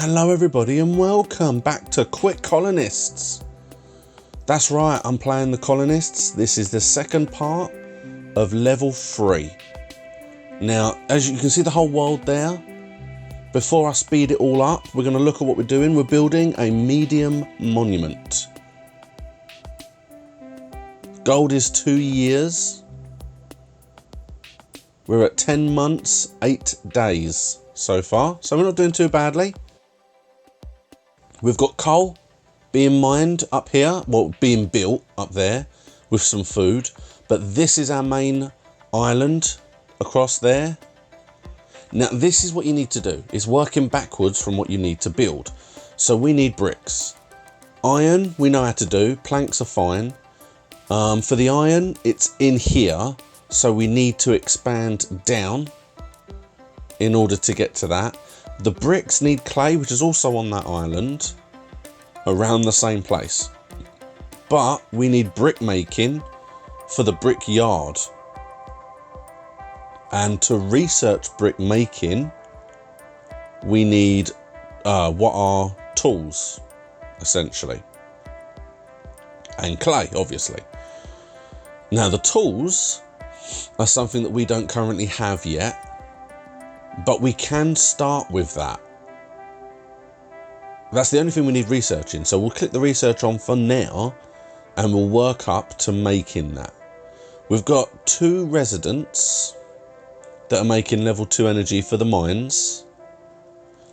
Hello everybody and welcome back to Quick Colonists. That's right, I'm playing the Colonists. This is the second part of level 3. Now, as you can see the whole world there, before I speed it all up, we're going to look at what we're doing. We're building a medium monument. Gold is 2 years. We're at 10 months, 8 days so far, so we're not doing too badly. We've got coal being mined up here, well, being built up there with some food, but this is our main island across there. Now, this is what you need to do, is working backwards from what you need to build. So we need bricks. Iron, we know how to do, planks are fine. For the iron, it's in here, so we need to expand down in order to get to that. The bricks need clay, which is also on that island, around the same place. But we need brick making for the brick yard. And to research brick making, we need what are tools, essentially. And clay, obviously. Now, the tools are something that we don't currently have yet. But we can start with that. That's the only thing we need researching. So we'll click the research on for now and we'll work up to making that. We've got 2 residents that are making level 2 energy for the mines.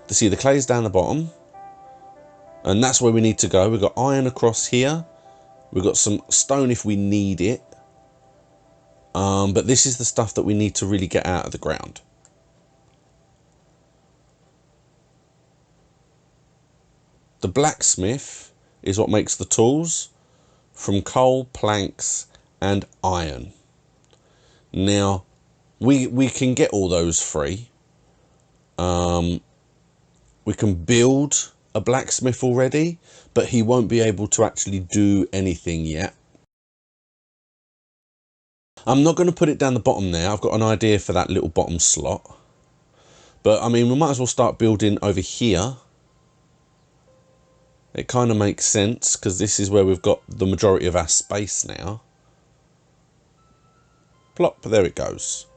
To see the clay's down the bottom. And that's where we need to go. We've got iron across here. We've got some stone if we need it. But this is the stuff that we need to really get out of the ground. The blacksmith is what makes the tools from coal, planks and iron. Now, we can get all those free. We can build a blacksmith already, but he won't be able to actually do anything yet. I'm not going to put it down the bottom there. I've got an idea for that little bottom slot. But, I mean, we might as well start building over here. It kind of makes sense because this is where we've got the majority of our space now. Plop, there it goes.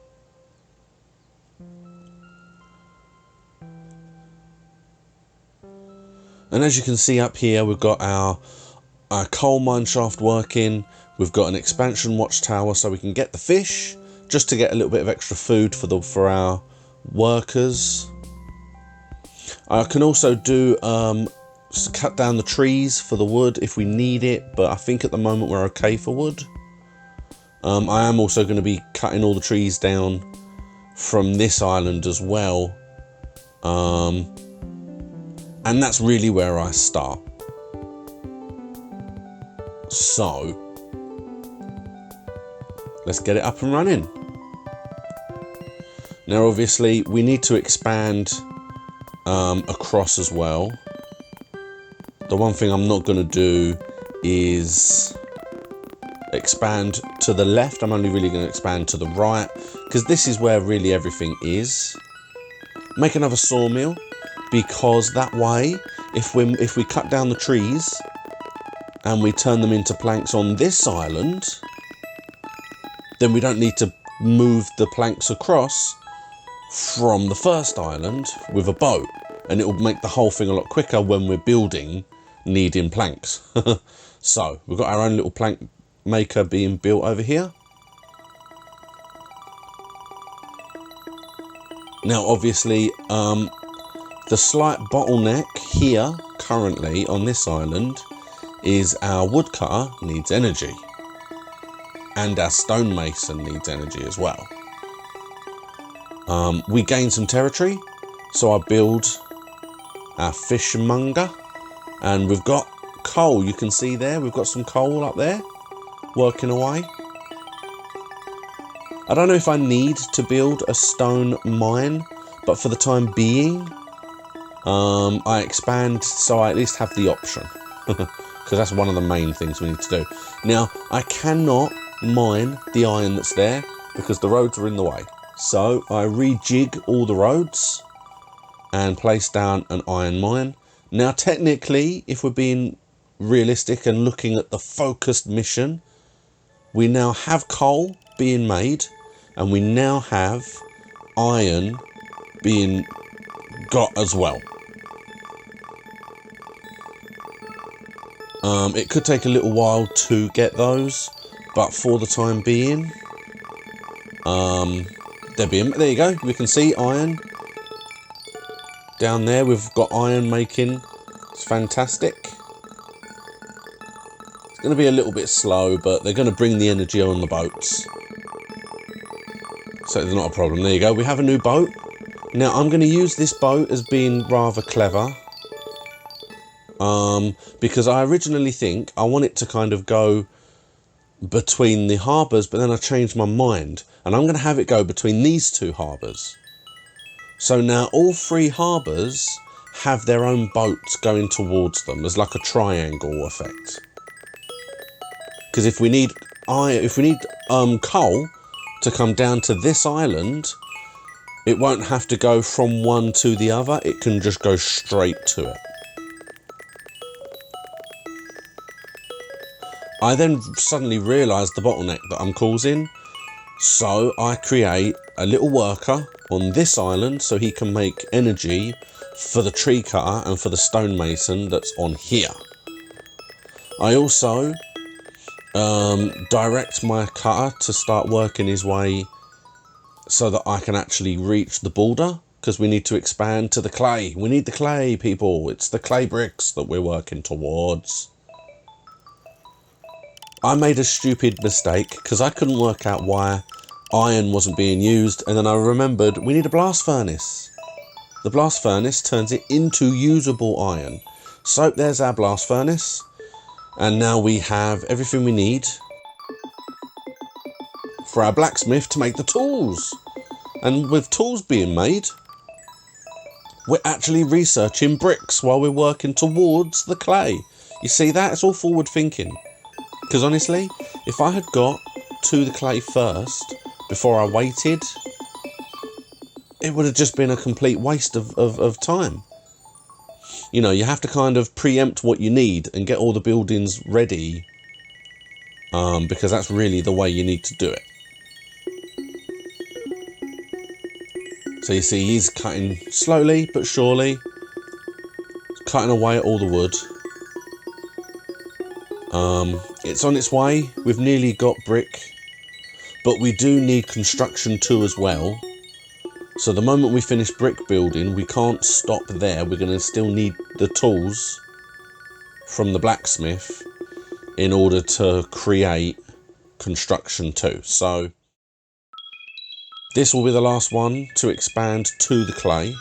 And as you can see up here, we've got our coal mine shaft working. We've got an expansion watchtower so we can get the fish, just to get a little bit of extra food for our workers. I can also do just cut down the trees for the wood if we need it, but I think at the moment we're okay for wood. I am also going to be cutting all the trees down from this island as well. And that's really where I start. So, let's get it up and running. Now obviously we need to expand across as well. The one thing I'm not going to do is expand to the left. I'm only really going to expand to the right because this is where really everything is. Make another sawmill because that way if we cut down the trees and we turn them into planks on this island, then we don't need to move the planks across from the first island with a boat, and it will make the whole thing a lot quicker when we're building needing planks. So we've got our own little plank maker being built over here. Now obviously the slight bottleneck here currently on this island is our woodcutter needs energy and our stonemason needs energy as well. We gain some territory, so I build our fishmonger. And we've got coal, you can see there, we've got some coal up there, working away. I don't know if I need to build a stone mine, but for the time being, I expand so I at least have the option. Because that's one of the main things we need to do. Now, I cannot mine the iron that's there, because the roads are in the way. So, I rejig all the roads. and place down an iron mine. Now, technically, if we're being realistic and looking at the focused mission, we now have coal being made, and we now have iron being got as well. It could take a little while to get those, but for the time being, there you go. We can see iron down there. We've got iron making. It's fantastic. It's going to be a little bit slow, but they're going to bring the energy on the boats, so it's not a problem. There you go. We have a new boat. Now I'm going to use this boat as being rather clever, because I originally think I want it to kind of go between the harbours, but then I changed my mind, and I'm going to have it go between these two harbours. So now all three harbours have their own boats going towards them. There's like a triangle effect. Because if we need coal to come down to this island, it won't have to go from one to the other. It can just go straight to it. I then suddenly realised the bottleneck that I'm causing, so I create a little worker on this island so he can make energy for the tree cutter and for the stonemason that's on here. I also direct my cutter to start working his way so that I can actually reach the border, because we need to expand to the clay. We need the clay, people. It's the clay bricks that we're working towards. I made a stupid mistake because I couldn't work out why iron wasn't being used, and then I remembered we need a blast furnace. The blast furnace turns it into usable iron. So there's our blast furnace, and now we have everything we need for our blacksmith to make the tools. And with tools being made, we're actually researching bricks while we're working towards the clay. You see that? It's all forward thinking. Because honestly, if I had got to the clay first before I waited, it would have just been a complete waste of time. You know, you have to kind of preempt what you need and get all the buildings ready, because that's really the way you need to do it. So you see, he's cutting slowly but surely, cutting away at all the wood. It's on its way. We've nearly got brick, but we do need construction too as well. So the moment we finish brick building, we can't stop there. We're going to still need the tools from the blacksmith in order to create construction too. So this will be the last one to expand to the clay.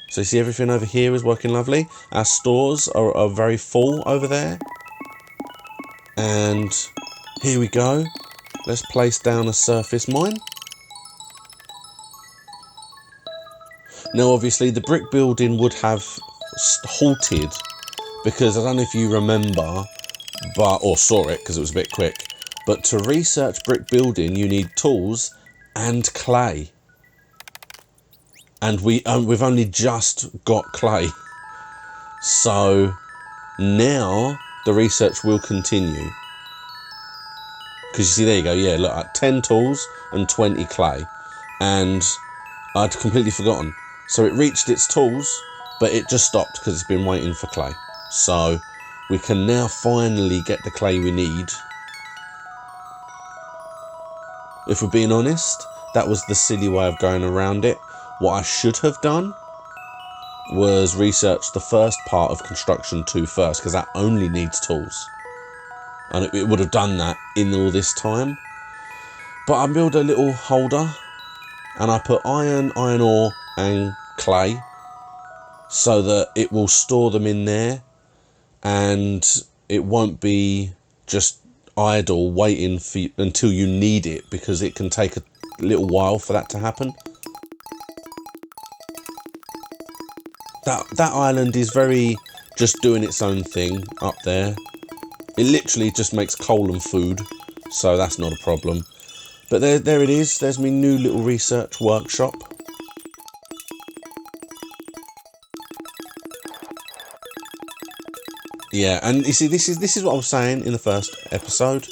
So you see everything over here is working lovely. Our stores are very full over there. And here we go. Let's place down a surface mine. Now obviously the brick building would have halted, because I don't know if you remember, or saw it because it was a bit quick, but to research brick building you need tools and clay. And we've only just got clay. So now the research will continue. Because you see, there you go, yeah, look, at 10 tools and 20 clay. And I'd completely forgotten. So it reached its tools, but it just stopped because it's been waiting for clay. So we can now finally get the clay we need. If we're being honest, that was the silly way of going around it. What I should have done was research the first part of construction 2 first, because that only needs tools. And it would have done that in all this time. But I built a little holder and I put iron ore and clay so that it will store them in there, and it won't be just idle waiting for you until you need it, because it can take a little while for that to happen. That island is very just doing its own thing up there. It literally just makes coal and food, so that's not a problem. But there it is. There's my new little research workshop. Yeah, and you see, this is what I was saying in the first episode.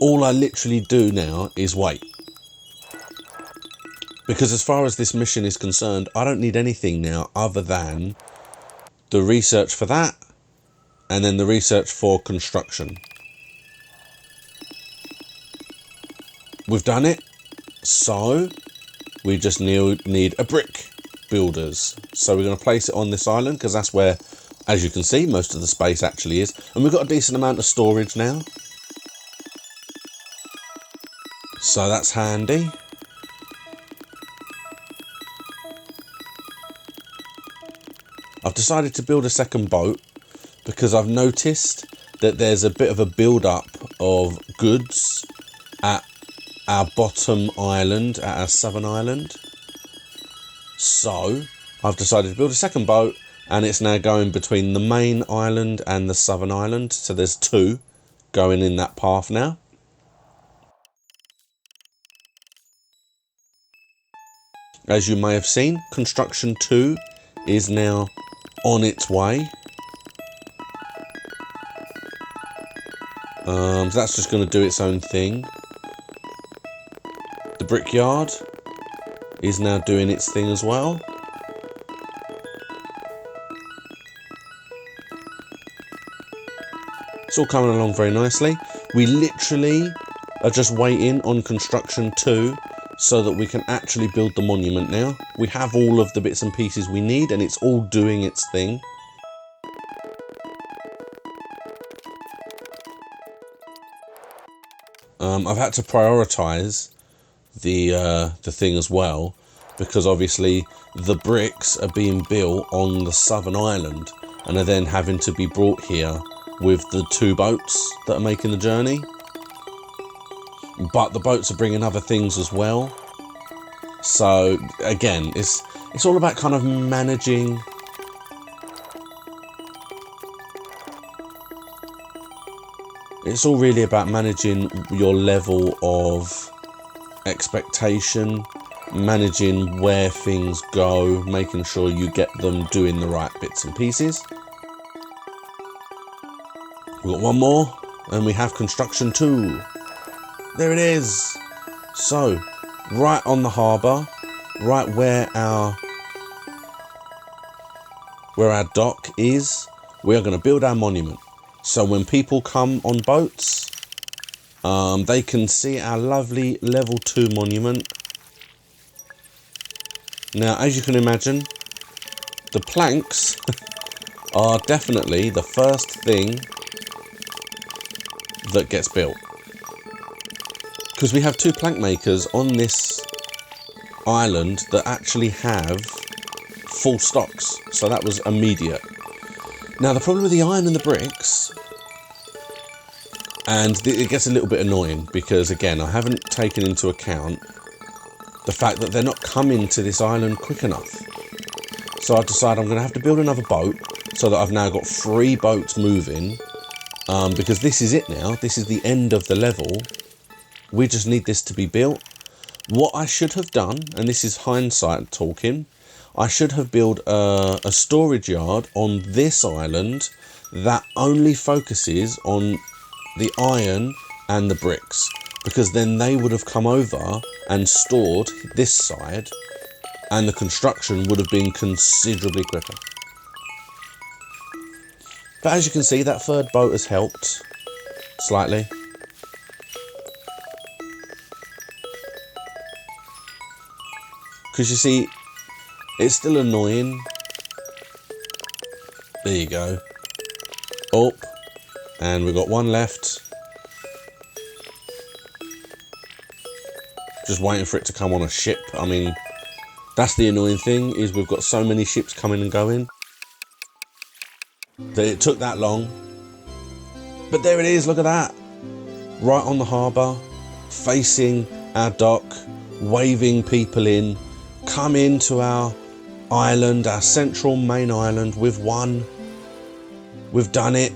All I literally do now is wait. Because as far as this mission is concerned, I don't need anything now other than the research for that, and then the research for construction. We've done it, so we just need a brick builders. So we're going to place it on this island because that's where, as you can see, most of the space actually is. And we've got a decent amount of storage now. So that's handy. I've decided to build a second boat because I've noticed that there's a bit of a build-up of goods at our bottom island, at our southern island. So I've decided to build a second boat, and it's now going between the main island and the southern island. So there's two going in that path now. As you may have seen, construction 2 is now on its way. So that's just going to do its own thing. The brickyard is now doing its thing as well. It's all coming along very nicely. We literally are just waiting on construction 2 so that we can actually build the monument now. We have all of the bits and pieces we need, and it's all doing its thing. I've had to prioritise the thing as well, because obviously the bricks are being built on the southern island and are then having to be brought here with the 2 boats that are making the journey. But the boats are bringing other things as well. So again, it's all about kind of managing it's all really about managing your level of expectation, managing where things go, making sure you get them doing the right bits and pieces. We've got one more, and we have construction 2. There it is. So, right on the harbour, right where our dock is, we are going to build our monument. So when people come on boats, they can see our lovely level 2 monument. Now, as you can imagine, the planks are definitely the first thing that gets built. Because we have 2 plank makers on this island that actually have full stocks. So that was immediate. Now, the problem with the iron and the bricks, and it gets a little bit annoying because, again, I haven't taken into account the fact that they're not coming to this island quick enough. So I've decided I'm going to have to build another boat so that I've now got 3 boats moving, because this is it now. This is the end of the level. We just need this to be built. What I should have done, and this is hindsight talking, I should have built a storage yard on this island that only focuses on the iron and the bricks, because then they would have come over and stored this side, and the construction would have been considerably quicker. But as you can see, that 3rd boat has helped slightly. Because you see, it's still annoying. There you go. Up. And we've got 1 left. Just waiting for it to come on a ship. I mean, that's the annoying thing, is we've got so many ships coming and going that it took that long. But there it is, look at that. Right on the harbour, facing our dock, waving people in. Come into our island, our central main island. We've won. We've done it.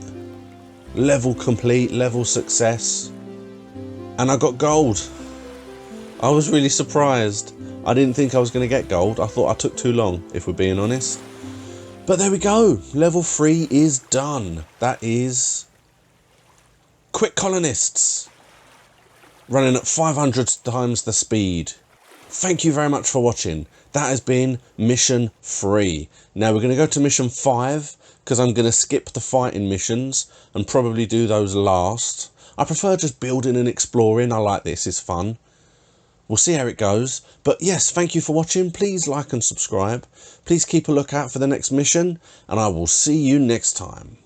Level complete, level success. And I got gold. I was really surprised. I didn't think I was going to get gold. I thought I took too long, if we're being honest. But there we go. Level 3 is done. That is Quick Colonists. Running at 500 times the speed. Thank you very much for watching. That has been mission 3. Now we're going to go to mission 5 because I'm going to skip the fighting missions and probably do those last. I prefer just building and exploring. I like this, it's fun. We'll see how it goes. But yes, thank you for watching. Please like and subscribe. Please keep a lookout for the next mission and I will see you next time.